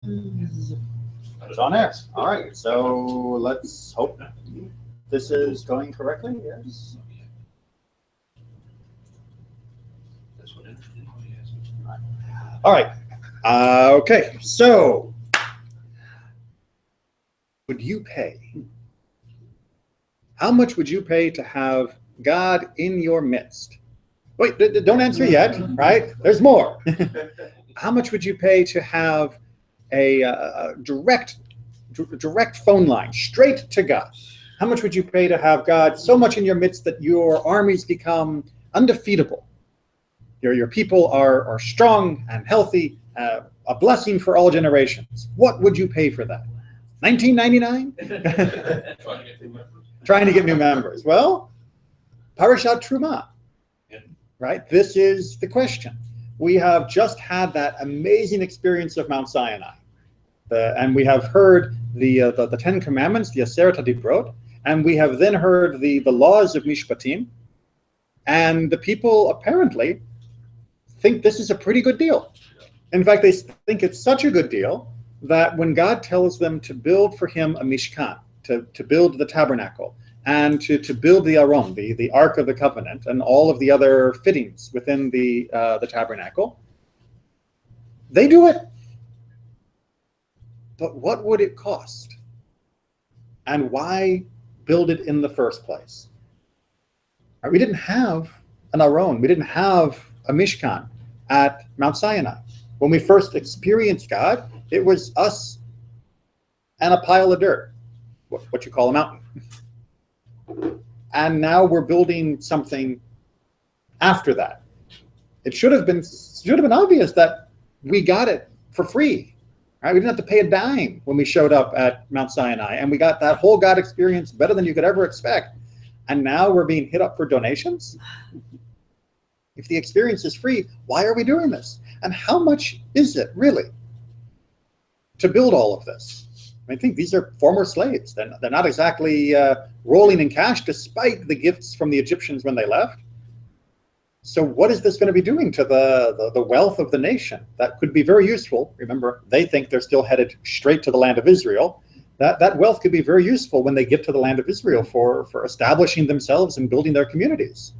It's on air. All right, so let's hope this is going correctly. Yes. All right. Okay, so would you pay? How much would you pay to have God in your midst? Wait, don't answer yet, right? There's more. How much would you pay to have a direct phone line straight to God? How much would you pay to have God so much in your midst that your armies become undefeatable? Your people are strong and healthy, a blessing for all generations. What would you pay for that? $19.99? Trying to get new members. Well, Parashat Terumah, right? This is the question. We have just had that amazing experience of Mount Sinai. And we have heard the Ten Commandments, the Aseret HaDibrot, and we have then heard the laws of Mishpatim. And the people apparently think this is a pretty good deal. In fact, they think it's such a good deal that when God tells them to build for him a Mishkan, to build the tabernacle, and to build the Aron, the Ark of the Covenant, and all of the other fittings within the tabernacle, they do it. But what would it cost? And why build it in the first place? We didn't have an Aron. We didn't have a Mishkan at Mount Sinai. When we first experienced God, it was us and a pile of dirt, what you call a mountain. And now we're building something after that. It should have been obvious that we got it for free. Right? We didn't have to pay a dime when we showed up at Mount Sinai, and we got that whole God experience better than you could ever expect. And now we're being hit up for donations? If the experience is free, why are we doing this? And how much is it really to build all of this? I think these are former slaves. They're not exactly rolling in cash, despite the gifts from the Egyptians when they left. So what is this going to be doing to the wealth of the nation? That could be very useful. Remember, they think they're still headed straight to the land of Israel. That wealth could be very useful when they get to the land of Israel for establishing themselves and building their communities.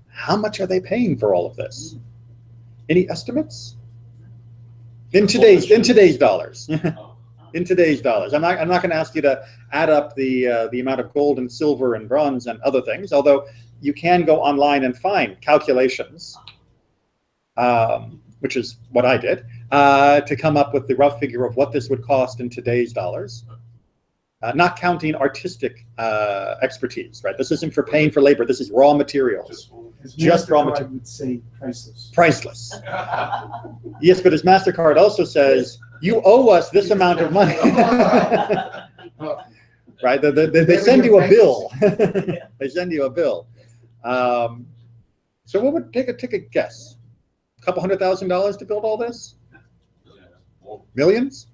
How much are they paying for all of this? Any estimates? In today's dollars. In today's dollars. I'm not going to ask you to add up the amount of gold and silver and bronze and other things, although you can go online and find calculations, which is what I did, to come up with the rough figure of what this would cost in today's dollars, not counting artistic expertise, right? This isn't for paying for labor. This is raw materials. Just raw materials. I would say priceless. Priceless. Yes, but his MasterCard also says, you owe us this amount of money. Right? They send you a bill. They send you a bill. So what would take a guess? A couple $100,000 to build all this? Millions?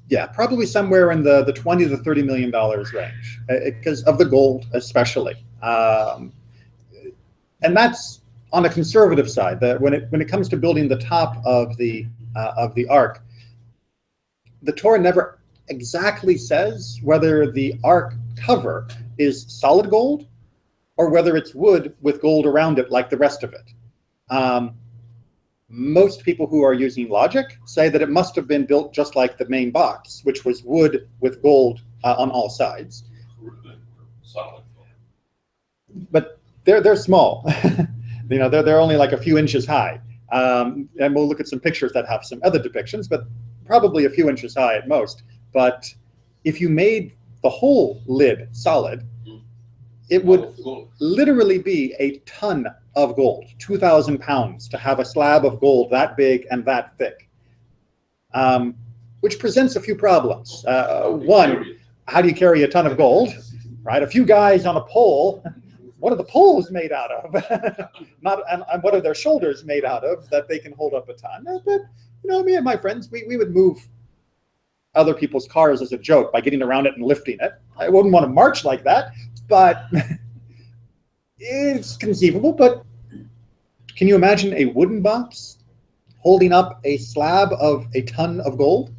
Yeah, probably somewhere in the $20 to $30 million range, because of the gold especially. And that's on the conservative side. That when it comes to building the top of the ark, the Torah never exactly says whether the ark cover is solid gold or whether it's wood with gold around it like the rest of it. Most people who are using logic say that it must have been built just like the main box, which was wood with gold on all sides. But they're small. They're only like a few inches high. And we'll look at some pictures that have some other depictions, but probably a few inches high at most. But if you made the whole lid solid, it would literally be a ton of gold, 2,000 pounds, to have a slab of gold that big and that thick, which presents a few problems. One, how do you carry a ton of gold, right? A few guys on a pole. What are the poles made out of? And what are their shoulders made out of that they can hold up a ton? But me and my friends, we would move other people's cars as a joke by getting around it and lifting it. I wouldn't want to march like that, but it's conceivable. But can you imagine a wooden box holding up a slab of a ton of gold,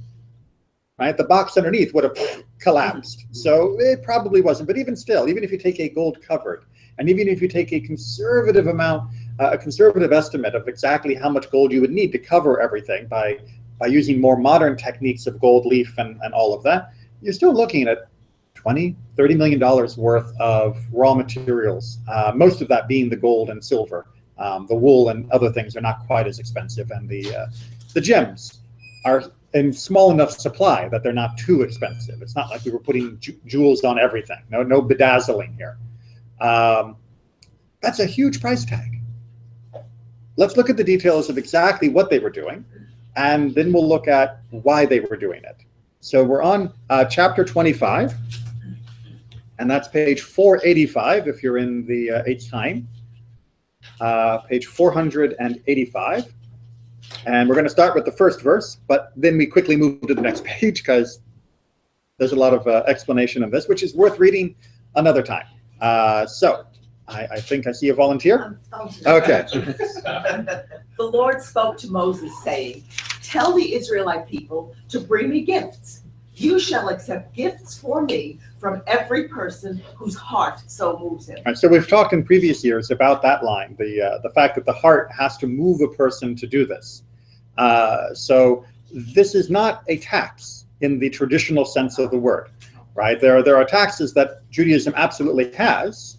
right? The box underneath would have collapsed. So it probably wasn't. But even still, even if you take a gold covered, and even if you take a conservative amount, a conservative estimate of exactly how much gold you would need to cover everything by using more modern techniques of gold leaf and all of that, you're still looking at $20–30 million worth of raw materials, most of that being the gold and silver. The wool and other things are not quite as expensive, and the gems are in small enough supply that they're not too expensive. It's not like we were putting jewels on everything. No bedazzling here. That's a huge price tag. Let's look at the details of exactly what they were doing, and then we'll look at why they were doing it. So we're on chapter 25, and that's page 485 if you're in the Eitz Chaim, page 485. And we're going to start with the first verse, but then we quickly move to the next page because there's a lot of explanation of this, which is worth reading another time. So I think I see a volunteer. Okay. The Lord spoke to Moses, saying, "Tell the Israelite people to bring me gifts. You shall accept gifts for me from every person whose heart so moves him." Right, so we've talked in previous years about that line, the fact that the heart has to move a person to do this. So this is not a tax in the traditional sense of the word, right? There are taxes that Judaism absolutely has.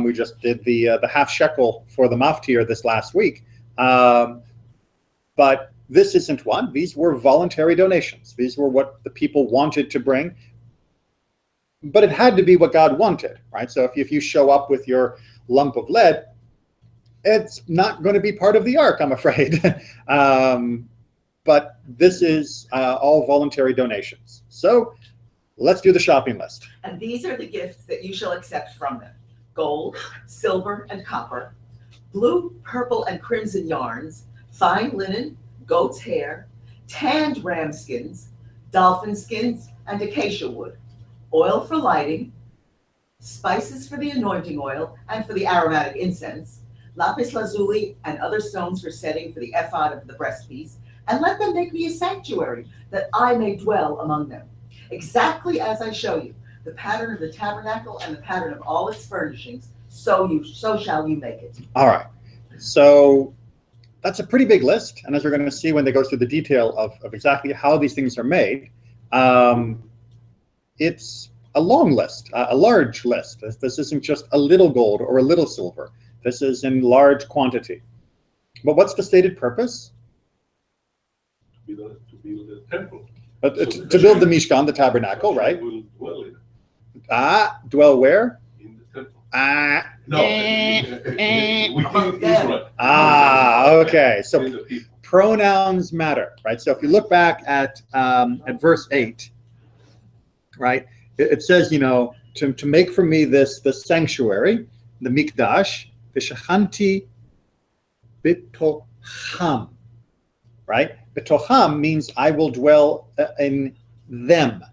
We just did the half shekel for the maftir this last week, but this isn't one. These were voluntary donations. These were what the people wanted to bring, but it had to be what God wanted, right? So if you show up with your lump of lead, it's not going to be part of the ark, I'm afraid. But this is all voluntary donations. So let's do the shopping list. And these are the gifts that you shall accept from them: gold, silver, and copper, blue, purple, and crimson yarns, fine linen, goat's hair, tanned ram skins, dolphin skins, and acacia wood, oil for lighting, spices for the anointing oil and for the aromatic incense, lapis lazuli and other stones for setting for the ephod of the breastpiece, and let them make me a sanctuary, that I may dwell among them. Exactly as I show you, the pattern of the tabernacle and the pattern of all its furnishings, so shall you make it. All right. So that's a pretty big list, and as we're going to see when they go through the detail of exactly how these things are made, it's a long list, a large list. This isn't just a little gold or a little silver. This is in large quantity. But what's the stated purpose? To build the temple. To build the Mishkan, the tabernacle, right? Will dwell in it. Dwell where? In the temple. No. Within Israel. Okay. So pronouns matter, right? So if you look back at verse 8, right, it says, to make for me the sanctuary, the mikdash, v'shachanti bitocham, right? Bitocham means I will dwell in them,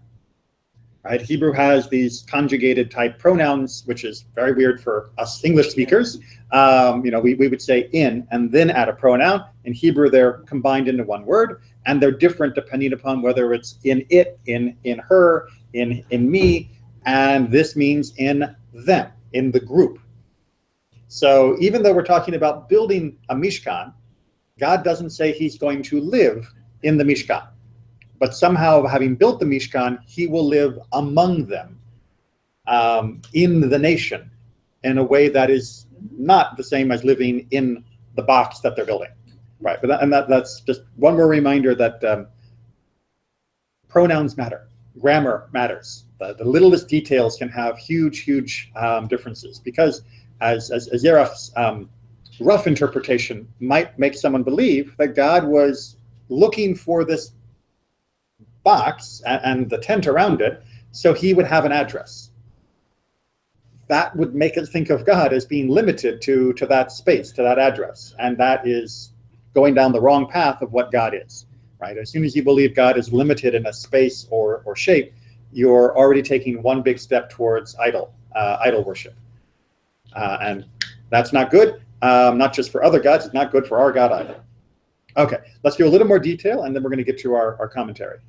right? Hebrew has these conjugated type pronouns, which is very weird for us English speakers. We would say in and then add a pronoun. In Hebrew, they're combined into one word, and they're different depending upon whether it's in it, in her, in me, and this means in them, in the group. So even though we're talking about building a Mishkan, God doesn't say he's going to live in the Mishkan. But somehow, having built the Mishkan, he will live among them, in the nation, in a way that is not the same as living in the box that they're building. Right, that's just one more reminder that pronouns matter. Grammar matters. The littlest details can have huge differences, because as Zerach's rough interpretation might make someone believe that God was looking for this box and the tent around it so he would have an address. That would make us think of God as being limited to that space, to that address, and that is going down the wrong path of what God is. Right? As soon as you believe God is limited in a space or shape, you're already taking one big step towards idol worship. And that's not good, not just for other gods, it's not good for our God either. Okay, let's do a little more detail, and then we're going to get to our commentary.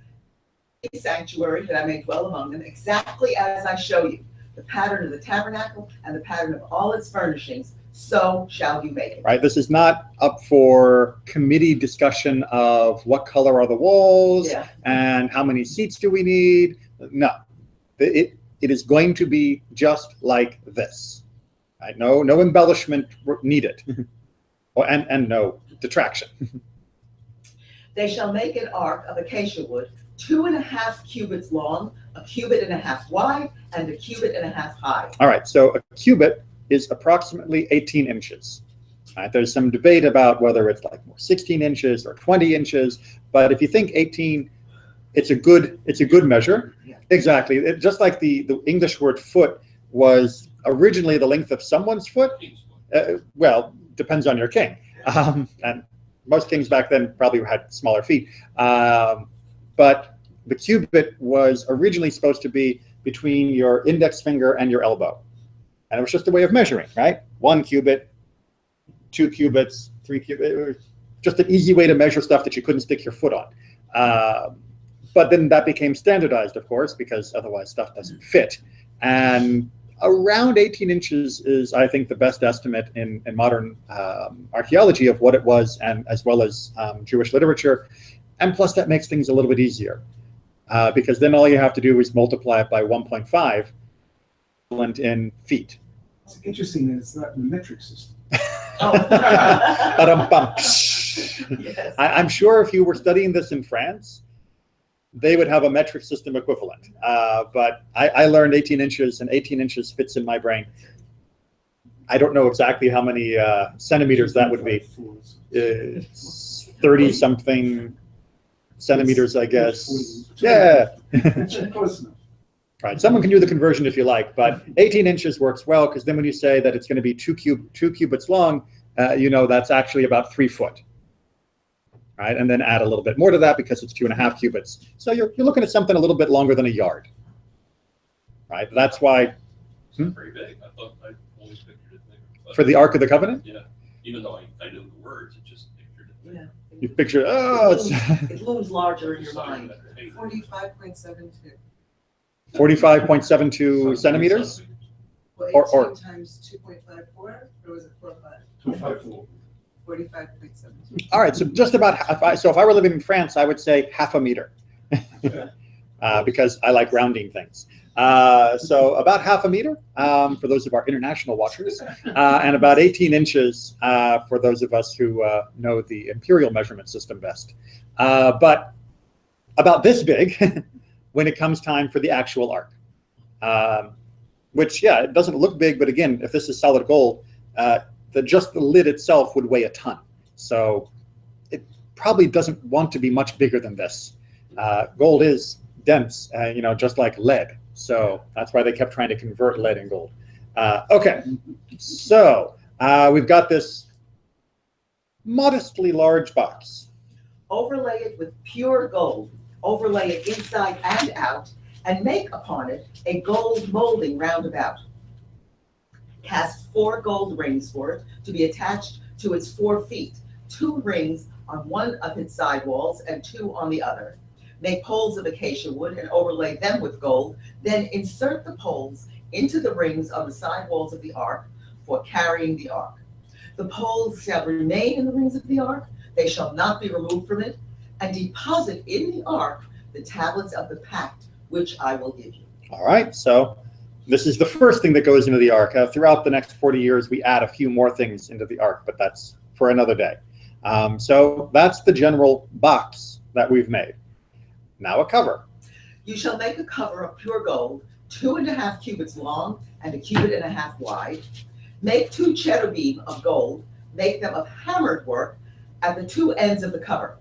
Sanctuary that I may dwell among them, exactly as I show you, the pattern of the tabernacle and the pattern of all its furnishings, so shall you make it. Right, this is not up for committee discussion of what color are the walls and how many seats do we need. No, it is going to be just like this. Right? No embellishment needed, and no detraction. They shall make an ark of acacia wood, 2.5 cubits long, 1.5 cubits wide, and 1.5 cubits high. All right, so a cubit is approximately 18 inches. Right, there's some debate about whether it's like 16 inches or 20 inches, but if you think 18, it's a good measure. Yeah. Exactly, just like the English word foot was originally the length of someone's foot. Well, depends on your king, and most kings back then probably had smaller feet. But the cubit was originally supposed to be between your index finger and your elbow. And it was just a way of measuring, right? 1 cubit, 2 cubits, 3 cubits. It was just an easy way to measure stuff that you couldn't stick your foot on. But then that became standardized, of course, because otherwise stuff doesn't fit. And around 18 inches is, I think, the best estimate in modern archaeology of what it was, and as well as Jewish literature. And plus, that makes things a little bit easier, because then all you have to do is multiply it by 1.5, equivalent in feet. It's interesting that it's not in the metric system. Yes. I'm sure if you were studying this in France, they would have a metric system equivalent. But I learned 18 inches, and 18 inches fits in my brain. I don't know exactly how many centimeters that would be. 30-something centimeters, I guess. Yeah. Close enough. Right. Someone can do the conversion if you like, but 18 inches works well, because then when you say that it's going to be 2 cubits long, you know that's actually about 3 foot. Right, and then add a little bit more to that because it's 2.5 cubits. So you're looking at something a little bit longer than a yard. Right. That's why. Very big. I thought I always pictured it bigger. For the Ark of the Covenant. Yeah. Even though I knew the words, it just pictured it bigger. Yeah. You picture, oh, it looms larger in your mind. 45.72. 45.72 centimeters? Well, 18 Or times 2.54, or was it 4.5? 254. 45.72. All right, so just about, if I were living in France, I would say half a meter, because I like rounding things. So about half a meter for those of our international watchers, and about 18 inches for those of us who know the imperial measurement system best. But about this big when it comes time for the actual ark, which, yeah, it doesn't look big, but again, if this is solid gold, just the lid itself would weigh a ton. So it probably doesn't want to be much bigger than this. Gold is dense, just like lead. So that's why they kept trying to convert lead and gold. Okay, so we've got this modestly large box. Overlay it with pure gold. Overlay it inside and out, and make upon it a gold molding round about. Cast 4 gold rings for it to be attached to its 4 feet, 2 rings on one of its side walls and 2 on the other. Make poles of acacia wood and overlay them with gold, then insert the poles into the rings on the side walls of the ark for carrying the ark. The poles shall remain in the rings of the ark, they shall not be removed from it, and deposit in the ark the tablets of the pact which I will give you. All right, so this is the first thing that goes into the ark. Throughout the next 40 years, we add a few more things into the ark, but that's for another day. So that's the general box that we've made. Now a cover. You shall make a cover of pure gold, 2.5 cubits long and 1.5 cubits wide. Make 2 cherubim of gold, make them of hammered work at the 2 ends of the cover.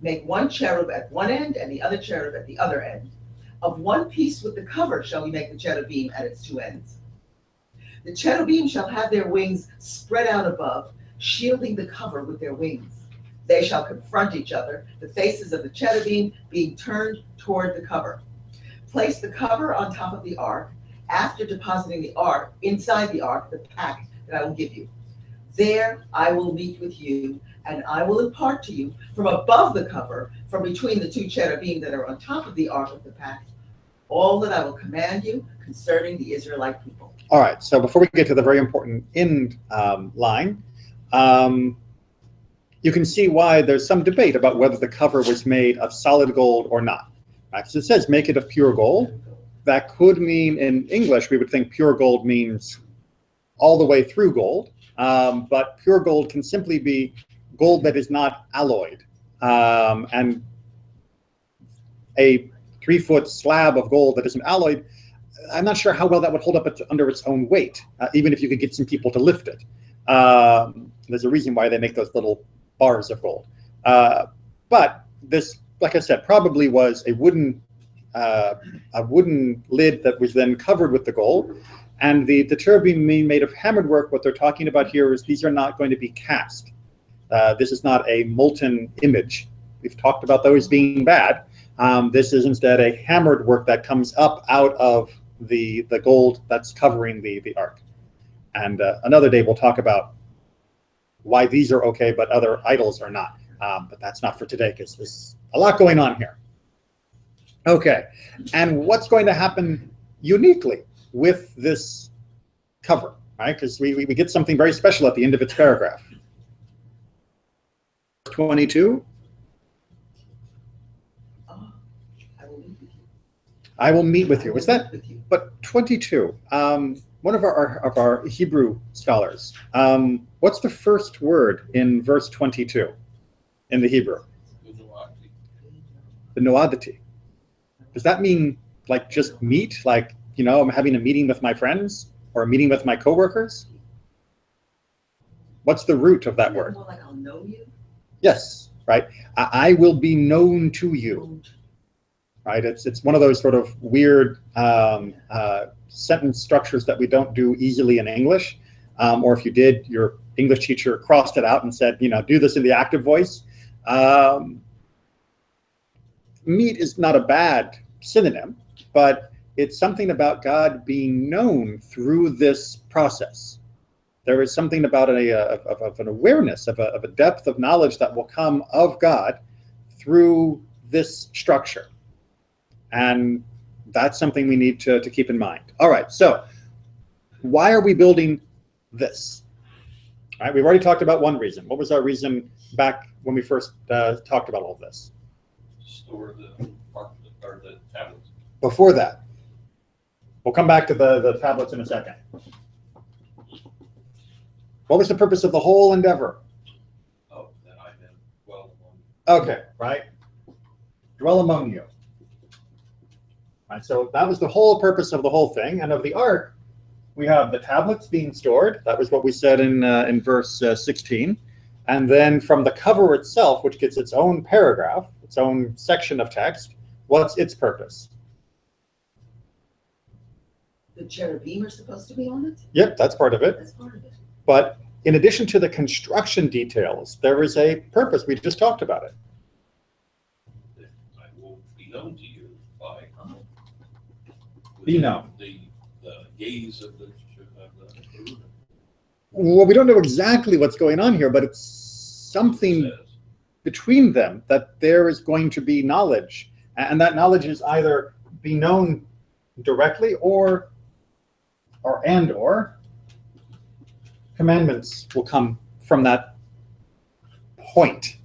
Make 1 cherub at one end and the other cherub at the other end. Of one piece with the cover shall we make the cherubim at its 2 ends. The cherubim shall have their wings spread out above, shielding the cover with their wings. They shall confront each other, the faces of the cherubim being turned toward the cover. Place the cover on top of the ark, after depositing the ark inside the ark, the pact that I will give you. There I will meet with you, And I will impart to you from above the cover, from between the two cherubim that are on top of the Ark of the Pact, all that I will command you concerning the Israelite people. All right, so before we get to the very important end line, you can see why there's some debate about whether the cover was made of solid gold or not. Right? So it says make it of pure gold. That could mean, in English, we would think pure gold means all the way through gold, but pure gold can simply be gold that is not alloyed. And a 3-foot slab of gold that isn't alloyed, I'm not sure how well that would hold up under its own weight, even if you could get some people to lift it. There's a reason why they make those little bars of gold. But this, like I said, probably was a wooden lid that was then covered with the gold. And the cherubim being made of hammered work, what they're talking about here is these are not going to be cast. This is not a molten image. We've talked about those being bad. This is instead a hammered work that comes up out of the gold that's covering the ark. And another day we'll talk about why these are okay, but other idols are not. But that's not for today because there's a lot going on here. Okay, and what's going to happen uniquely with this cover, right? Because we get something very special at the end of its paragraph. 22. I will meet with you. What's that? But 22. One of our Hebrew scholars. What's the first word in verse 22 in the Hebrew? The noadati. Does that mean like just meet? Like, you know, I'm having a meeting with my friends or a meeting with my coworkers? What's the root of that word? More like I'll know you. Yes, right. I will be known to you. Right. It's one of those sort of weird sentence structures that we don't do easily in English. Or if you did, your English teacher crossed it out and said, you know, do this in the active voice. Meet is not a bad synonym, but it's something about God being known through this process. There is something about of an awareness, of a depth of knowledge that will come of God through this structure. And that's something we need to keep in mind. All right, so why are we building this? All right, we've already talked about one reason. What was our reason back when we first talked about all this? Store the tablets. Before that, we'll come back to the tablets in a second. What was the purpose of the whole endeavor? Oh, that I may dwell among. Okay, right? Dwell among you. Right, so that was the whole purpose of the whole thing. And of the ark, we have the tablets being stored. That was what we said in verse 16. And then from the cover itself, which gets its own paragraph, its own section of text, what's its purpose? The cherubim are supposed to be on it? Yep, that's part of it. That's part of it. But in addition to the construction details, there is a purpose. We just talked about it. I will be known to you by Be known. The gaze of the Well, we don't know exactly what's going on here, but it's something between them that there is going to be knowledge. And that knowledge is either be known directly or commandments will come from that point.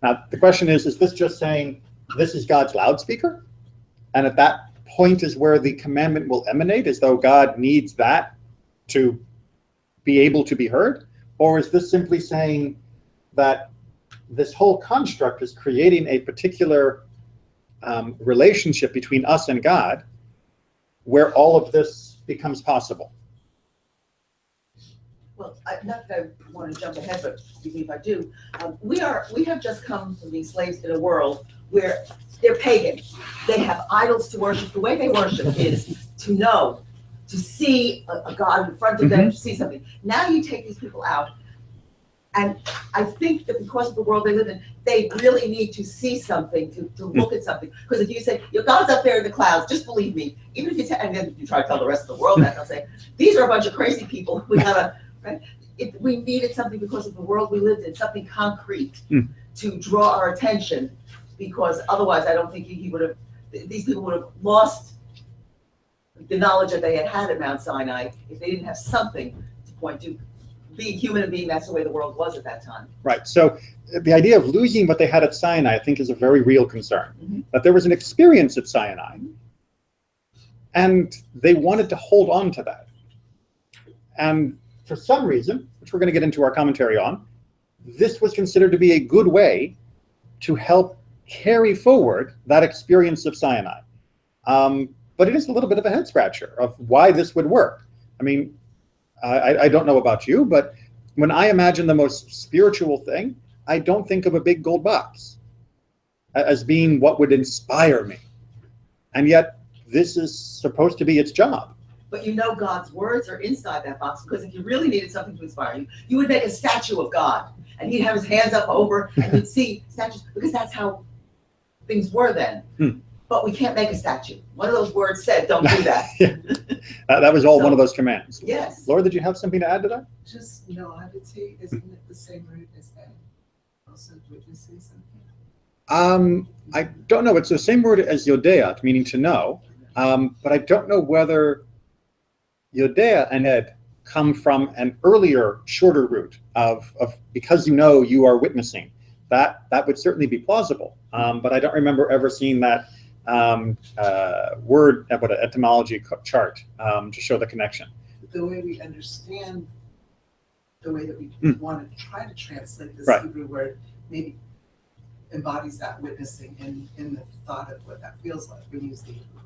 Now, the question is this just saying this is God's loudspeaker? And at that point is where the commandment will emanate, as though God needs that to be able to be heard? Or is this simply saying that this whole construct is creating a particular relationship between us and God where all of this becomes possible? Well, not that I want to jump ahead, but forgive me if I do. We have just come from being slaves in a world where they're pagan. They have idols to worship. The way they worship is to know, to see a God in front of them, to see something. Now you take these people out, and I think that because of the world they live in, they really need to see something, to look at something. Because if you say, your God's up there in the clouds, just believe me. Even if you and then you try to tell the rest of the world that, they'll say, these are a bunch of crazy people. We gotta, right? we needed something because of the world we lived in, something concrete Mm. to draw our attention, because otherwise I don't think he would have, these people would have lost the knowledge that they had at Mount Sinai if they didn't have something to point to. Being human and being, that's the way the world was at that time. Right. So the idea of losing what they had at Sinai, I think, is a very real concern. Mhm. That there was an experience at Sinai, and they wanted to hold on to that. And for some reason, which we're going to get into our commentary on, this was considered to be a good way to help carry forward that experience of Sinai. But it is a little bit of a head scratcher of why this would work. I mean, I don't know about you, but when I imagine the most spiritual thing, I don't think of a big gold box as being what would inspire me. And yet, this is supposed to be its job. But you know God's words are inside that box, because if you really needed something to inspire you, you would make a statue of God, and he'd have his hands up over, and you'd see statues, because that's how things were then. Hmm. But we can't make a statue. One of those words said, don't do that. Yeah. That was all So- one of those commands. Yes. Laura, did you have something to add to that? Just noddity, isn't it the same root as that? Also witnessing something? I don't know. It's the same word as yodea, meaning to know. But I don't know whether yodea and ed come from an earlier, shorter root of because you know you are witnessing. That would certainly be plausible. But I don't remember ever seeing that word, what an etymology chart to show the connection. The way we understand, the way that we want to try to translate this Right. Hebrew word, maybe embodies that witnessing in the thought of what that feels like when you use the Hebrew word,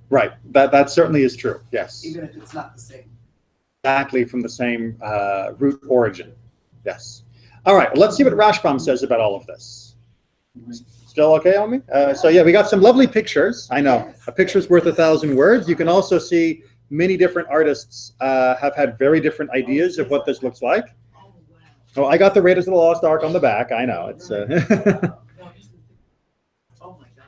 Right. That certainly is true. Yes. even if it's not the same. Exactly from the same root origin. Yes. All right. Let's see what Rashbam says about all of this. Still okay on me? So yeah, we got some lovely pictures. I know a picture's worth 1,000 words. You can also see many different artists have had very different ideas of what this looks like. Oh, wow. Oh, I got the Raiders of the Lost Ark on the back. I know it's. Oh my gosh.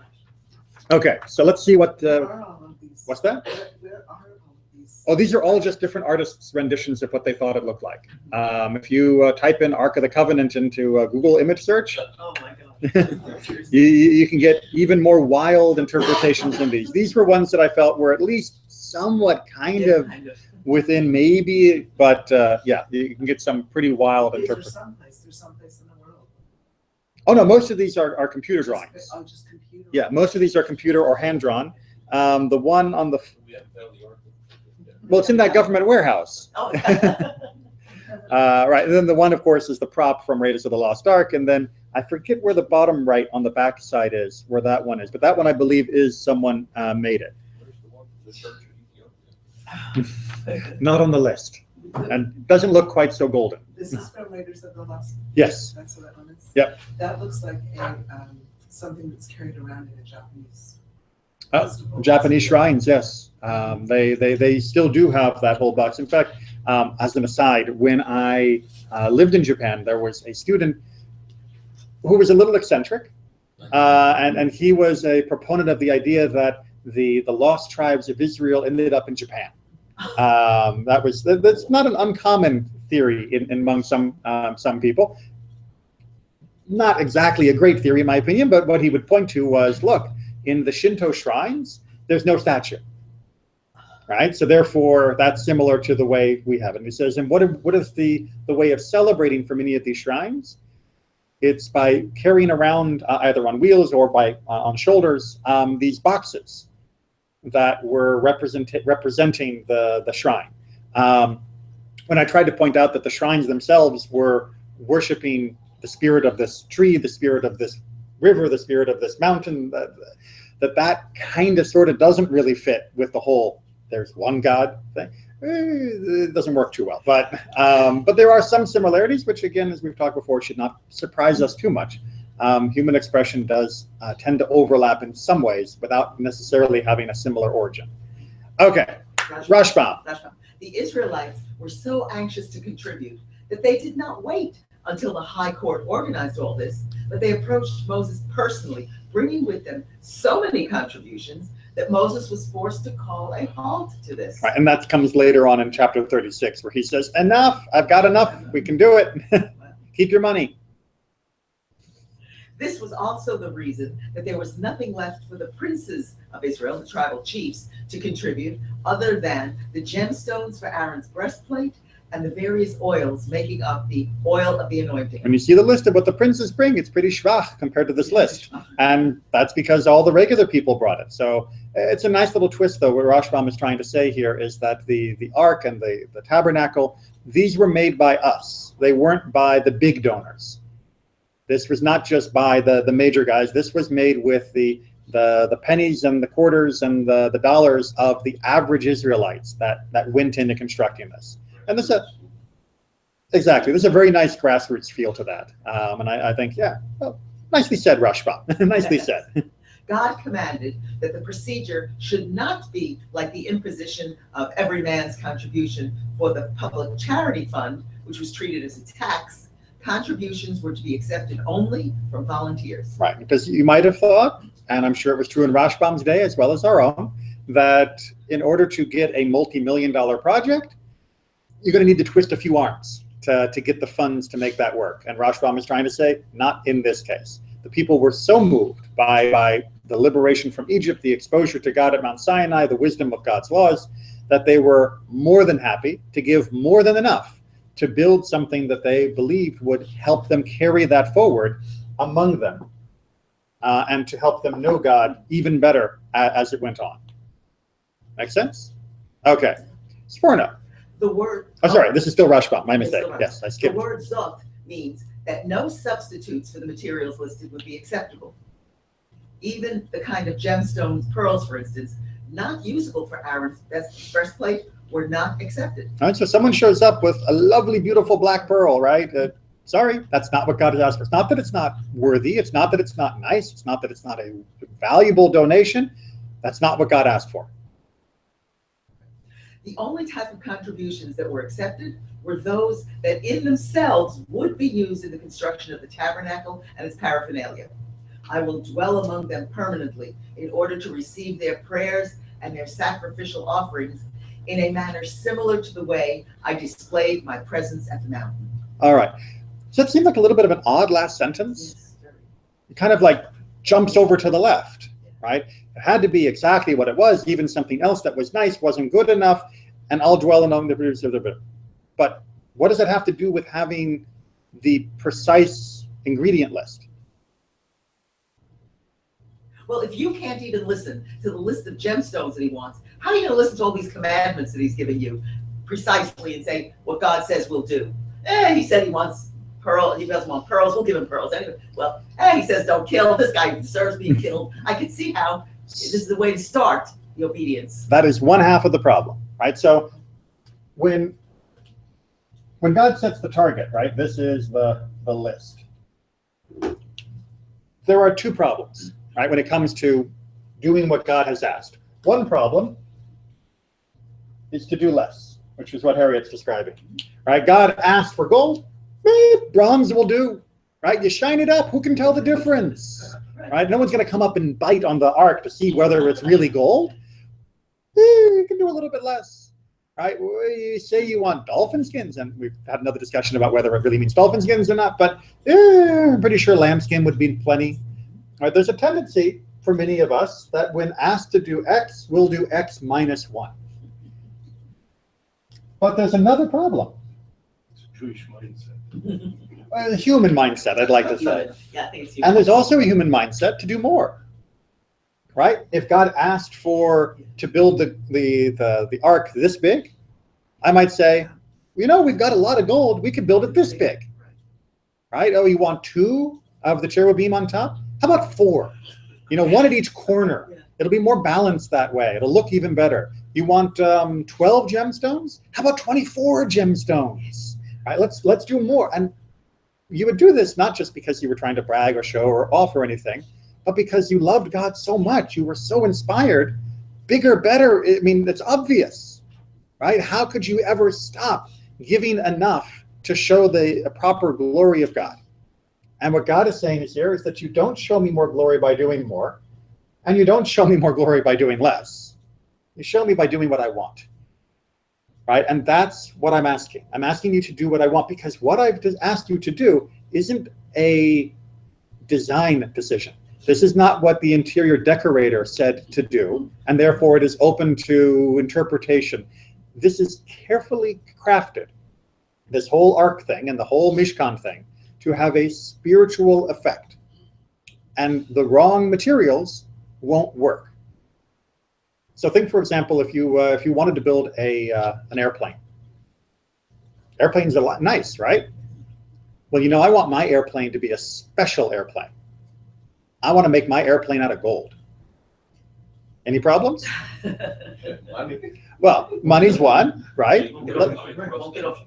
Okay, so let's see what. Where are all of these? What's that? Where are all of these? Oh, these are all just different artists' renditions of what they thought it looked like. If you type in Ark of the Covenant into Google image search, Oh my gosh. you can get even more wild interpretations than these. These were ones that I felt were at least somewhat kind of within maybe, but yeah, you can get some pretty wild These are interpretations. there's someplace in the world. Oh no, most of these are computer drawings. Just computer. Yeah, most of these are computer or hand drawn. The one on the We haven't found the ark. well, it's in that government warehouse. Oh. Right, and then the one, of course, is the prop from Raiders of the Lost Ark, and then I forget where the bottom right on the back side is, where that one is, but that one I believe is someone made it. Where's the one for the church in Ethiopia? Not on the list, and doesn't look quite so golden. This is from Raiders of the Lost. Yes. That's what that one is. Yep. That looks like a something that's carried around in a Japanese. Oh, festival. Japanese shrines, yes. They still do have that whole box. In fact, as an aside, when I lived in Japan, there was a student who was a little eccentric, and he was a proponent of the idea that the lost tribes of Israel ended up in Japan. That's not an uncommon theory among some people. Not exactly a great theory, in my opinion, but what he would point to was, look, in the Shinto shrines, there's no statue, right? So therefore, that's similar to the way we have it. And he says, and what is the way of celebrating for many of these shrines? It's by carrying around either on wheels or by on shoulders these boxes that were representing the shrine. When I tried to point out that the shrines themselves were worshiping the spirit of this tree, the spirit of this river, the spirit of this mountain, that kind of sort of doesn't really fit with the whole there's one God thing. It doesn't work too well, but there are some similarities, which again, as we've talked before, should not surprise us too much. Human expression does tend to overlap in some ways without necessarily having a similar origin. Okay, Rashbam. The Israelites were so anxious to contribute that they did not wait until the high court organized all this, but they approached Moses personally, bringing with them so many contributions that Moses was forced to call a halt to this. Right, and that comes later on in chapter 36, where he says, enough, I've got enough, we can do it. Keep your money. This was also the reason that there was nothing left for the princes of Israel, the tribal chiefs, to contribute other than the gemstones for Aaron's breastplate and the various oils making up the oil of the anointing. When you see the list of what the princes bring, it's pretty schwach compared to this list. And that's because all the regular people brought it. So it's a nice little twist, though. What Rashbam is trying to say here is that the ark and the tabernacle, these were made by us. They weren't by the big donors. This was not just by the major guys. This was made with the pennies and the quarters and the dollars of the average Israelites that went into constructing this. And this exactly, there's a very nice grassroots feel to that. And I think, yeah, well, nicely said, Rashba. Nicely said. God commanded that the procedure should not be like the imposition of every man's contribution for the public charity fund, which was treated as a tax. Contributions were to be accepted only from volunteers. Right, because you might have thought, and I'm sure it was true in Rashbam's day as well as our own, that in order to get a multi-million-dollar project, you're going to need to twist a few arms to get the funds to make that work. And Rashbam is trying to say, not in this case. The people were so moved by the liberation from Egypt, the exposure to God at Mount Sinai, the wisdom of God's laws, that they were more than happy to give more than enough to build something that they believed would help them carry that forward among them and to help them know God even better as it went on. Make sense? Okay. Sforno. The word... Oh, sorry, this is still Rashbam, my mistake. Yes, I skipped. The word zot means that no substitutes for the materials listed would be acceptable. Even the kind of gemstones, pearls, for instance, not usable for Aaron's breastplate, were not accepted. All right, so someone shows up with a lovely, beautiful black pearl, right? Sorry, that's not what God has asked for. It's not that it's not worthy. It's not that it's not nice. It's not that it's not a valuable donation. That's not what God asked for. The only type of contributions that were accepted were those that in themselves would be used in the construction of the tabernacle and its paraphernalia. I will dwell among them permanently in order to receive their prayers and their sacrificial offerings in a manner similar to the way I displayed my presence at the mountain. All right. So that seemed like a little bit of an odd last sentence. Yes, It kind of like jumps over to the left, right? It had to be exactly what it was. Even something else that was nice wasn't good enough, and I'll dwell among the producer of the bit. But what does it have to do with having the precise ingredient list? Well, if you can't even listen to the list of gemstones that he wants, how are you going to listen to all these commandments that he's giving you precisely and say what God says we'll do? He said he wants pearl. He doesn't want pearls. We'll give him pearls anyway. Well, he says don't kill. This guy deserves being killed. I can see how this is the way to start the obedience. That is one half of the problem, right? So when God sets the target, right, this is the list. There are two problems, right, when it comes to doing what God has asked. One problem is to do less, which is what Harriet's describing, right? God asked for gold, bronze will do, right? You shine it up, who can tell the difference, right? No one's going to come up and bite on the ark to see whether it's really gold. You can do a little bit less, right? You say you want dolphin skins, and we've had another discussion about whether it really means dolphin skins or not, but I'm pretty sure lamb skin would be plenty. Right? There's a tendency for many of us that when asked to do X, we'll do X minus 1. But there's another problem. It's a Jewish mindset. A human mindset, I'd like to say. Yeah, I think it's human. And there's also a human mindset to do more. Right? If God asked to build the ark this big, I might say, you know, we've got a lot of gold. We could build it this big. Right? Oh, you want 2 of the cherubim on top? How about 4? You know, 1 at each corner. It'll be more balanced that way. It'll look even better. You want 12 gemstones? How about 24 gemstones? Right? Let's do more. And you would do this not just because you were trying to brag or show or offer anything, but because you loved God so much. You were so inspired. Bigger, better. I mean, it's obvious, right? How could you ever stop giving enough to show the proper glory of God? And what God is saying here is that you don't show me more glory by doing more. And you don't show me more glory by doing less. You show me by doing what I want. Right? And that's what I'm asking. I'm asking you to do what I want, because what I've asked you to do isn't a design decision. This is not what the interior decorator said to do, and therefore it is open to interpretation. This is carefully crafted, this whole Ark thing and the whole Mishkan thing, to have a spiritual effect. And the wrong materials won't work. So think, for example, if you wanted to build an airplane. Airplanes are nice, right? Well, you know, I want my airplane to be a special airplane. I want to make my airplane out of gold. Any problems? Well, money's one, right?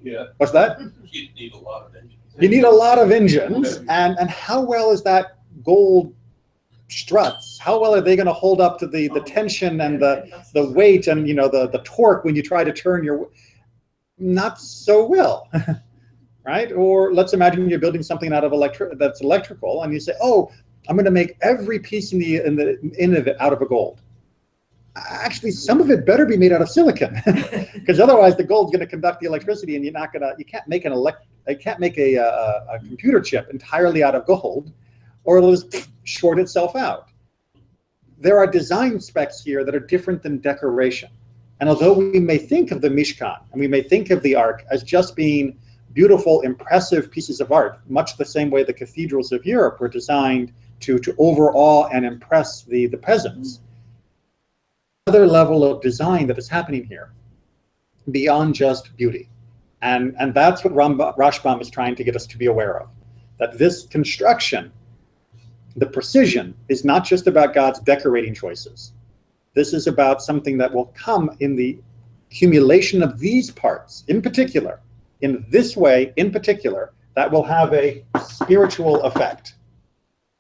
Yeah. What's that? You need a lot of engines. You need a lot of engines, and how well is that gold struts? How well are they going to hold up to the tension and the weight and, you know, the torque when you try to turn your? Not so well, right? Or let's imagine you're building something out of that's electrical, and you say, oh, I'm going to make every piece in of it out of a gold. Actually, some of it better be made out of silicon, because otherwise the gold's going to conduct the electricity, and you can't make a computer chip entirely out of gold, or it'll just short itself out. There are design specs here that are different than decoration. And although we may think of the Mishkan and we may think of the Ark as just being beautiful, impressive pieces of art, much the same way the cathedrals of Europe were designed to overawe and impress the peasants, another level of design that is happening here beyond just beauty. And that's what Rashbam is trying to get us to be aware of, that this construction, the precision, is not just about God's decorating choices. This is about something that will come in the accumulation of these parts, in particular, in this way, in particular, that will have a spiritual effect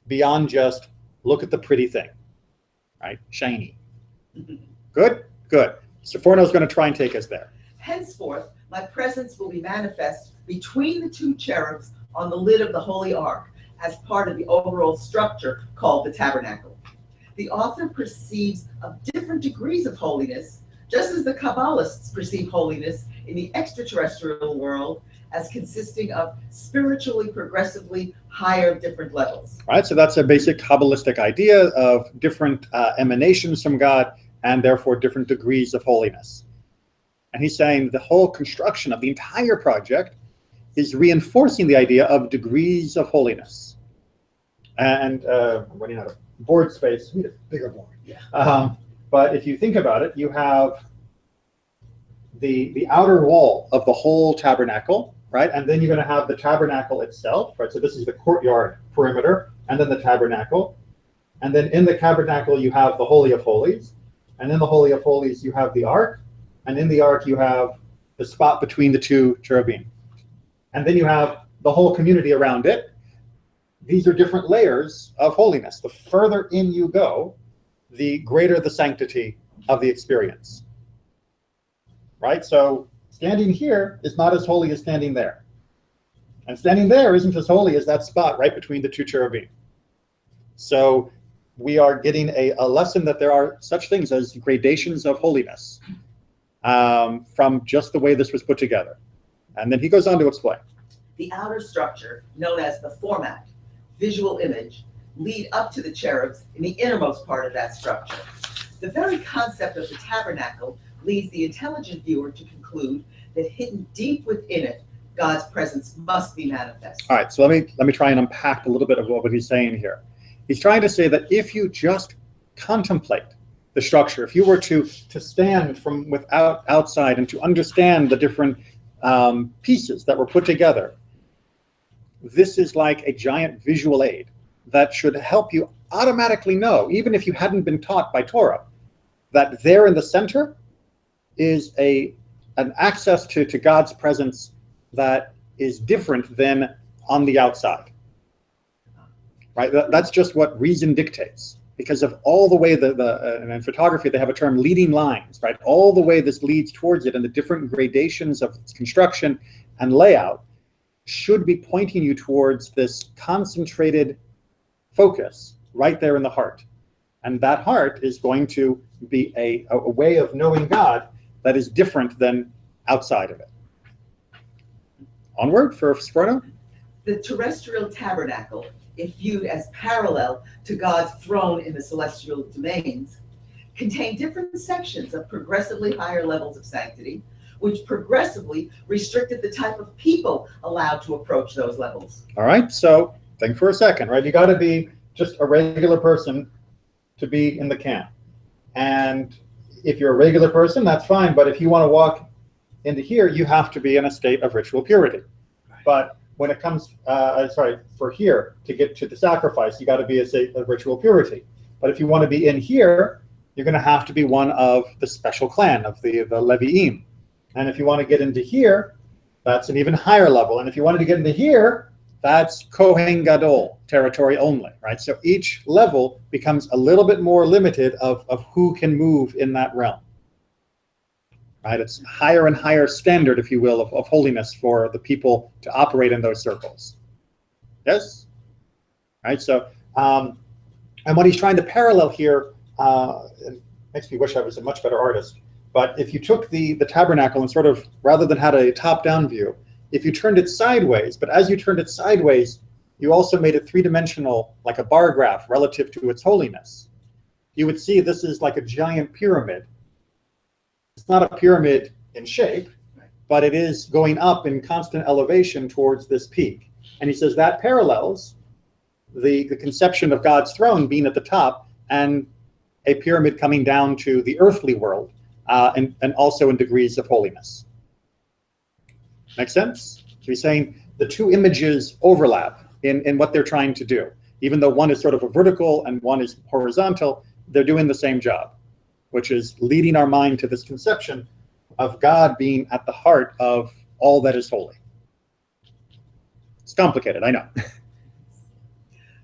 beyond just look at the pretty thing, right? Shiny. Good? Good. So Forno is going to try and take us there. Henceforth, my presence will be manifest between the two cherubs on the lid of the Holy Ark as part of the overall structure called the tabernacle. The author perceives of different degrees of holiness, just as the Kabbalists perceive holiness in the extraterrestrial world as consisting of spiritually progressively higher different levels. Right, so that's a basic Kabbalistic idea of different emanations from God and therefore different degrees of holiness. And he's saying the whole construction of the entire project is reinforcing the idea of degrees of holiness. And I'm running out of board space. We need a bigger board. Yeah. But if you think about it, you have the outer wall of the whole tabernacle, right? And then you're going to have the tabernacle itself, right? So this is the courtyard perimeter, and then the tabernacle. And then in the tabernacle, you have the Holy of Holies. And in the Holy of Holies, you have the Ark. And in the Ark, you have the spot between the two cherubim. And then you have the whole community around it. These are different layers of holiness. The further in you go, the greater the sanctity of the experience. Right? So standing here is not as holy as standing there. And standing there isn't as holy as that spot right between the two cherubim. So we are getting a lesson that there are such things as gradations of holiness from just the way this was put together. And then he goes on to explain. The outer structure, known as the format, visual image, lead up to the cherubs in the innermost part of that structure. The very concept of the tabernacle leads the intelligent viewer to conclude that hidden deep within it, God's presence must be manifest. All right, so let me try and unpack a little bit of what he's saying here. He's trying to say that if you just contemplate the structure, if you were to stand from outside and to understand the different pieces that were put together, this is like a giant visual aid that should help you automatically know, even if you hadn't been taught by Torah, that there in the center is an access to God's presence that is different than on the outside. Right? That's just what reason dictates, because of all the way and in photography they have a term leading lines, right? All the way this leads towards it and the different gradations of its construction and layout should be pointing you towards this concentrated focus right there in the heart. And that heart is going to be a way of knowing God that is different than outside of it. Onward for Sforno. The terrestrial tabernacle, if viewed as parallel to God's throne in the celestial domains, contain different sections of progressively higher levels of sanctity, which progressively restricted the type of people allowed to approach those levels. All right, so think for a second, right? You got to be just a regular person to be in the camp. And if you're a regular person, that's fine. But if you want to walk into here, you have to be in a state of ritual purity. But when it comes, for here, to get to the sacrifice, you got to be a state of ritual purity. But if you want to be in here, you're going to have to be one of the special clan of the Levi'im. And if you want to get into here, that's an even higher level. And if you wanted to get into here, that's Kohen Gadol territory only, right? So each level becomes a little bit more limited of who can move in that realm, right? It's higher and higher standard, if you will, of holiness for the people to operate in those circles. Yes? Right, so, and what he's trying to parallel here, it makes me wish I was a much better artist, but if you took the tabernacle and sort of, rather than had a top-down view, if you turned it sideways, but as you turned it sideways, you also made it three-dimensional, like a bar graph relative to its holiness, you would see this is like a giant pyramid. It's not a pyramid in shape, but it is going up in constant elevation towards this peak. And he says that parallels the conception of God's throne being at the top and a pyramid coming down to the earthly world, and also in degrees of holiness. Make sense? So he's saying the two images overlap in what they're trying to do. Even though one is sort of a vertical and one is horizontal, they're doing the same job, which is leading our mind to this conception of God being at the heart of all that is holy. It's complicated, I know.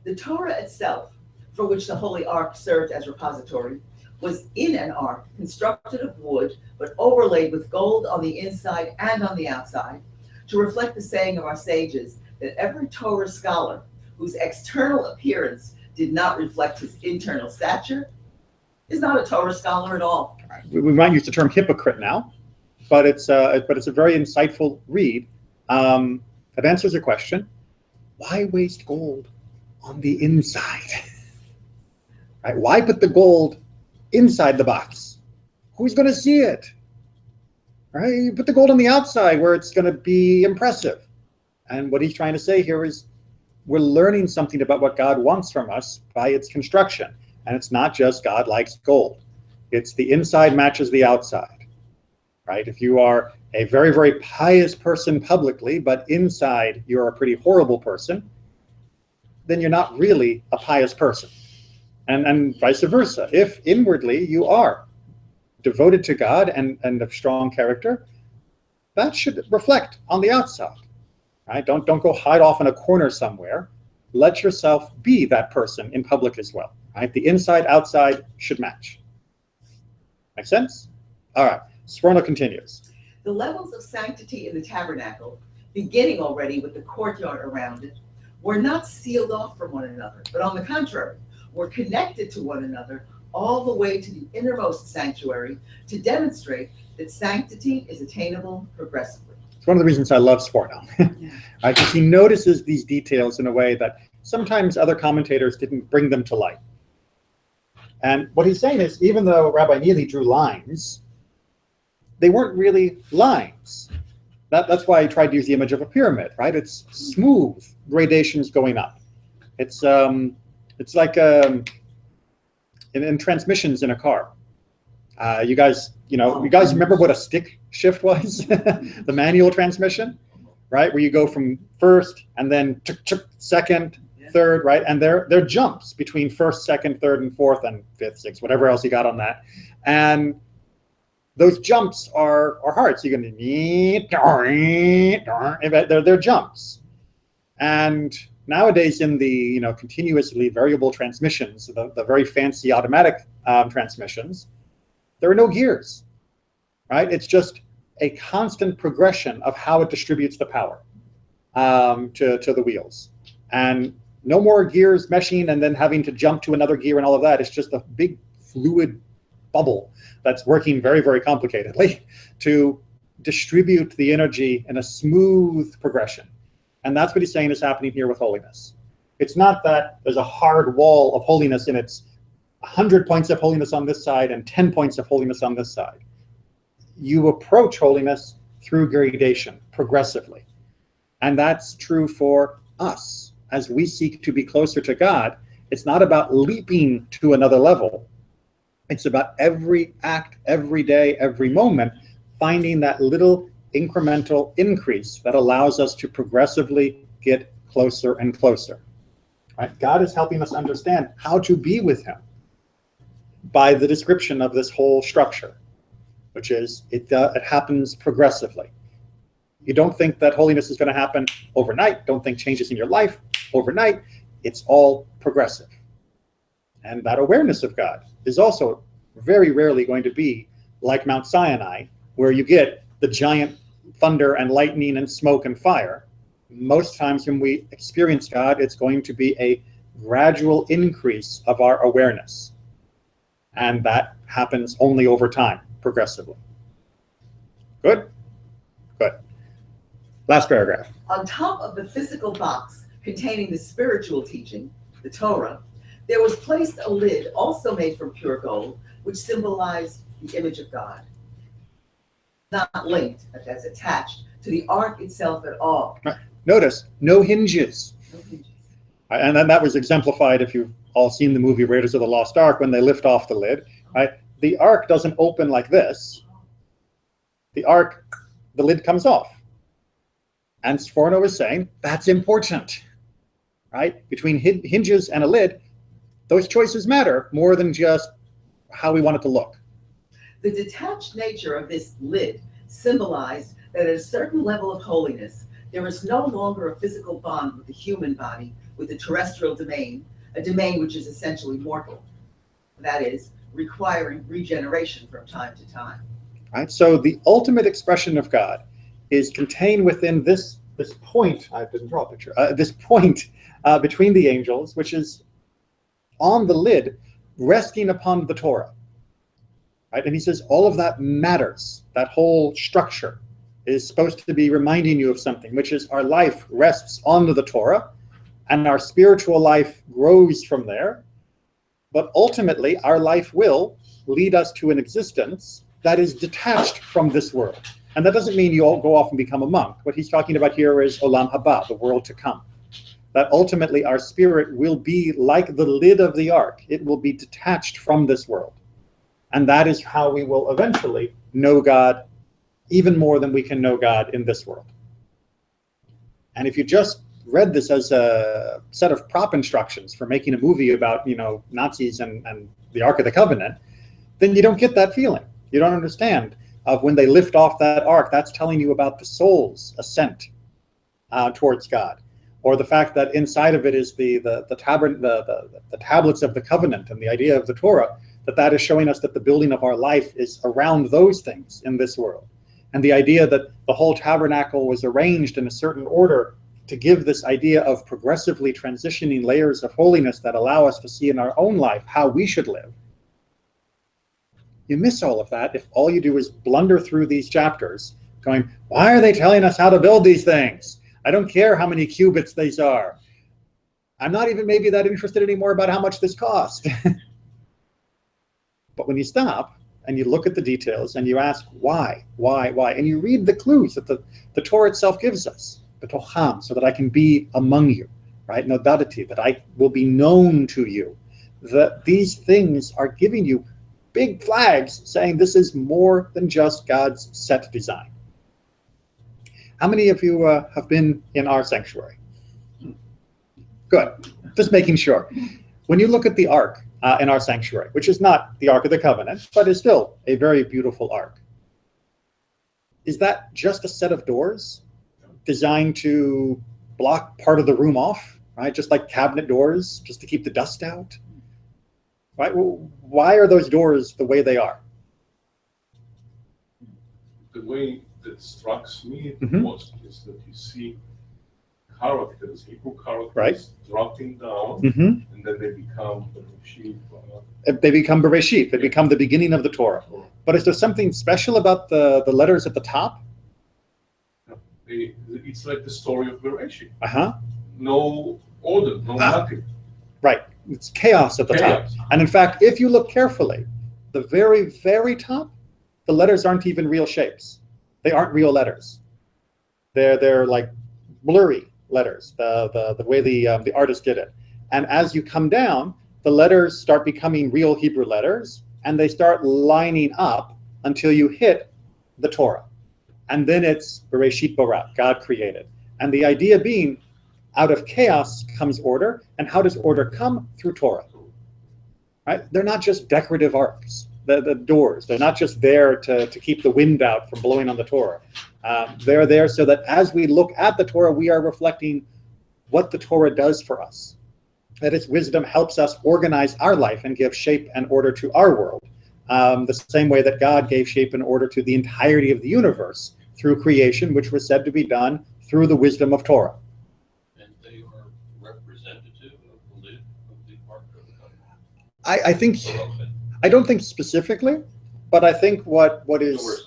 The Torah itself, for which the Holy Ark served as repository, was in an ark constructed of wood, but overlaid with gold on the inside and on the outside, to reflect the saying of our sages that every Torah scholar whose external appearance did not reflect his internal stature is not a Torah scholar at all. We might use the term hypocrite now, but it's a very insightful read. That answers a question. Why waste gold on the inside? Right? Why put the gold inside the box? Who's going to see it? Right? You put the gold on the outside where it's going to be impressive. And what he's trying to say here is we're learning something about what God wants from us by its construction. And it's not just God likes gold. It's the inside matches the outside, right? If you are a very, very pious person publicly, but inside you're a pretty horrible person, then you're not really a pious person. And vice versa. If inwardly you are devoted to God and of strong character, that should reflect on the outside, right? Don't go hide off in a corner somewhere. Let yourself be that person in public as well, right? The inside, outside should match. Make sense? All right, Sforno continues. The levels of sanctity in the tabernacle, beginning already with the courtyard around it, were not sealed off from one another, but on the contrary, were connected to one another all the way to the innermost sanctuary to demonstrate that sanctity is attainable progressively. It's one of the reasons I love Sforno. Yeah. Because he notices these details in a way that sometimes other commentators didn't bring them to light. And what he's saying is, even though Rabbi Neely drew lines, they weren't really lines. That's why I tried to use the image of a pyramid, right? It's smooth gradations going up. It's like in transmissions in a car. You guys remember what a stick shift was? The manual transmission, right? Where you go from first and then second, third, right? And there are jumps between first, second, third, and fourth, and fifth, sixth, whatever else you got on that. And those jumps are hard. So you're going to they're jumps. And nowadays in the continuously variable transmissions, the very fancy automatic transmissions, there are no gears, right? It's just a constant progression of how it distributes the power to the wheels. And No more gears meshing and then having to jump to another gear and all of that. It's just a big fluid bubble that's working very, very complicatedly to distribute the energy in a smooth progression. And that's what he's saying is happening here with holiness. It's not that there's a hard wall of holiness and it's 100 points of holiness on this side and 10 points of holiness on this side. You approach holiness through gradation, progressively. And that's true for us. As we seek to be closer to God, it's not about leaping to another level. It's about every act, every day, every moment, finding that little incremental increase that allows us to progressively get closer and closer. Right? God is helping us understand how to be with him by the description of this whole structure, which is it happens progressively. You don't think that holiness is going to happen overnight. Don't think changes in your life overnight. It's all progressive. And that awareness of God is also very rarely going to be like Mount Sinai, where you get the giant thunder and lightning and smoke and fire. Most times when we experience God, it's going to be a gradual increase of our awareness. And that happens only over time, progressively. Good? Good. Last paragraph. On top of the physical box containing the spiritual teaching, the Torah, there was placed a lid also made from pure gold, which symbolized the image of God. Not linked, but that's attached to the ark itself at all. Right. Notice, no hinges. No hinges. And then that was exemplified if you've all seen the movie Raiders of the Lost Ark, when they lift off the lid. Right? The ark doesn't open like this. The ark, the lid comes off. And Sforno is saying that's important, right? Between hinges and a lid, those choices matter more than just how we want it to look. The detached nature of this lid symbolized that at a certain level of holiness, there is no longer a physical bond with the human body, with the terrestrial domain, a domain which is essentially mortal. That is, requiring regeneration from time to time. Right? So the ultimate expression of God is contained within this point. I didn't draw a picture. This point between the angels, which is on the lid, resting upon the Torah. Right? And he says all of that matters. That whole structure is supposed to be reminding you of something, which is our life rests on the Torah, and our spiritual life grows from there. But ultimately, our life will lead us to an existence that is detached from this world. And that doesn't mean you all go off and become a monk. What he's talking about here is Olam Haba, the world to come. That ultimately our spirit will be like the lid of the ark. It will be detached from this world. And that is how we will eventually know God even more than we can know God in this world. And if you just read this as a set of prop instructions for making a movie about, Nazis and the Ark of the Covenant, then you don't get that feeling. You don't understand of when they lift off that ark, that's telling you about the soul's ascent towards God, or the fact that inside of it is the tablets of the covenant and the idea of the Torah, that is showing us that the building of our life is around those things in this world. And the idea that the whole tabernacle was arranged in a certain order to give this idea of progressively transitioning layers of holiness that allow us to see in our own life how we should live. You miss all of that if all you do is blunder through these chapters going, why are they telling us how to build these things? I don't care how many cubits these are. I'm not even maybe that interested anymore about how much this cost. But when you stop and you look at the details and you ask why, and you read the clues that the Torah itself gives us, betocham, so that I can be among you, right? Nodadati, that I will be known to you. That these things are giving you big flags saying this is more than just God's set design. How many of you have been in our sanctuary? Good. Just making sure. When you look at the ark in our sanctuary, which is not the Ark of the Covenant, but is still a very beautiful ark, is that just a set of doors designed to block part of the room off, right? Just like cabinet doors, just to keep the dust out? Right? Well, why are those doors the way they are? The way that strikes me the most is that you see characters, Hebrew characters, Right. dropping down, Mhm. and then they become the sheep. They become Bereshit. They become the beginning of the Torah. But is there something special about the letters at the top? It's like the story of Bereshit. Uh-huh. No order, no nothing. Right. It's chaos at the top. Chaos. And in fact, if you look carefully, the very, very top, the letters aren't even real shapes. They aren't real letters. They're like blurry letters, the way the artist did it. And as you come down, the letters start becoming real Hebrew letters, and they start lining up until you hit the Torah. And then it's Bereshit bara, God created. And the idea being, out of chaos comes order. And how does order come? Through Torah. Right? They're not just decorative arcs, the doors. They're not just there to keep the wind out from blowing on the Torah. They're there so that as we look at the Torah, we are reflecting what the Torah does for us. That its wisdom helps us organize our life and give shape and order to our world. The same way that God gave shape and order to the entirety of the universe through creation, which was said to be done through the wisdom of Torah. And they are representative of the Ark of the Covenant. I think, I don't think specifically, but I think what is,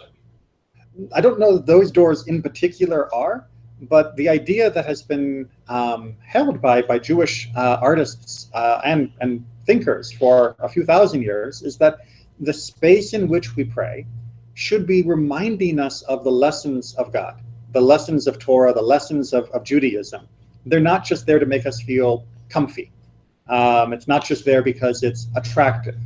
I don't know those doors in particular are, but the idea that has been held by Jewish artists and thinkers for a few thousand years is that the space in which we pray should be reminding us of the lessons of God, the lessons of Torah, the lessons of Judaism. They're not just there to make us feel comfy. It's not just there because it's attractive.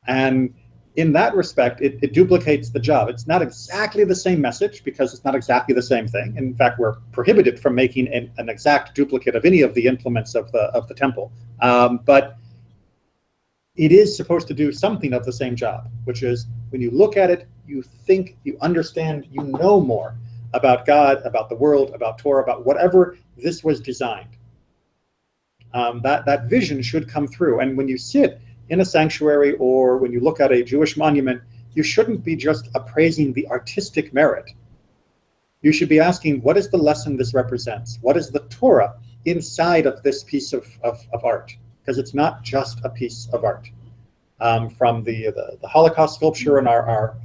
And in that respect, it duplicates the job. It's not exactly the same message because it's not exactly the same thing. In fact, we're prohibited from making an exact duplicate of any of the implements of the temple. But it is supposed to do something of the same job, which is when you look at it, you think, you understand, you know more about God, about the world, about Torah, about whatever this was designed. That vision should come through. And when you sit in a sanctuary or when you look at a Jewish monument, you shouldn't be just appraising the artistic merit. You should be asking, what is the lesson this represents? What is the Torah inside of this piece of art? Because it's not just a piece of art. From the Holocaust sculpture in our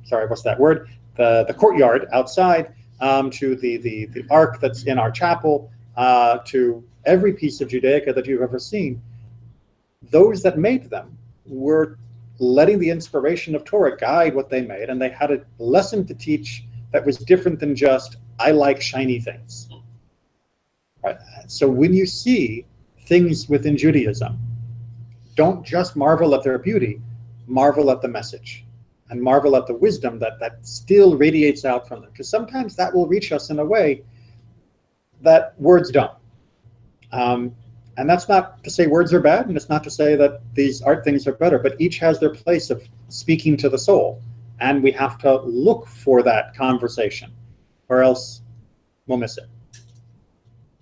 sorry, what's that word? The courtyard outside, to the ark that's in our chapel, to every piece of Judaica that you've ever seen. Those that made them were letting the inspiration of Torah guide what they made, and they had a lesson to teach that was different than just, I like shiny things. Right? So when you see things within Judaism, don't just marvel at their beauty, marvel at the message, and marvel at the wisdom that still radiates out from them. Because sometimes that will reach us in a way that words don't. And that's not to say words are bad, and it's not to say that these art things are better, but each has their place of speaking to the soul. And we have to look for that conversation, or else we'll miss it.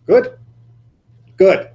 Good? Good.